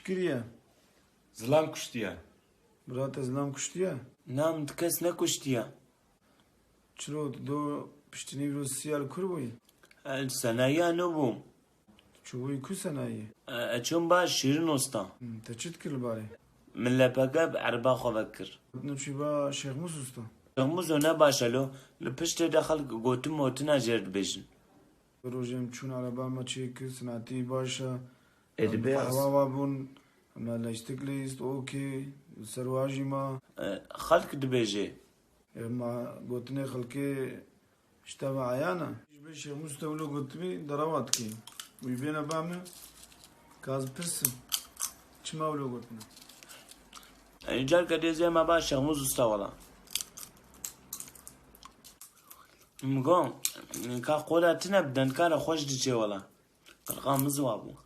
کریه؟ Zilam kuştiye. برات ازلام کشتیه؟ نام کەس نەکوشتیە. چرا دو پشتنی روز سیال کر بوی؟ سەنایە نەبووم. چوبوی کو سنایی؟ ئەچۆم باش شیرین ئۆستا. تا چیت کرد باره؟ من لەپەکە عەربا خۆڤە کرد. نوچی با شیخ موسى usta. شەخموزۆ نەباشەلۆ لە پشتێدا خەڵک گۆتم ئۆتنا ژێر دبێژن. روزم چون عربا ما چی که سناتی باشه Edebiyat. هوا بون ما لاشتکلیست اوکی سرواجی ما خەڵک دبێژێ. ما گوتنی خلکی اشتبه عیانا شیخ موسى ولو گوتمی دروات کی وی بین بامه کاز پرسم چما ولو گوتنی جار کە دێزێمە باش شەخموز وستە وەڵا. مگۆ کا قۆلا تنە بدەن کارە خۆش دچێ وەڵا. قەرقا مزوا بوو.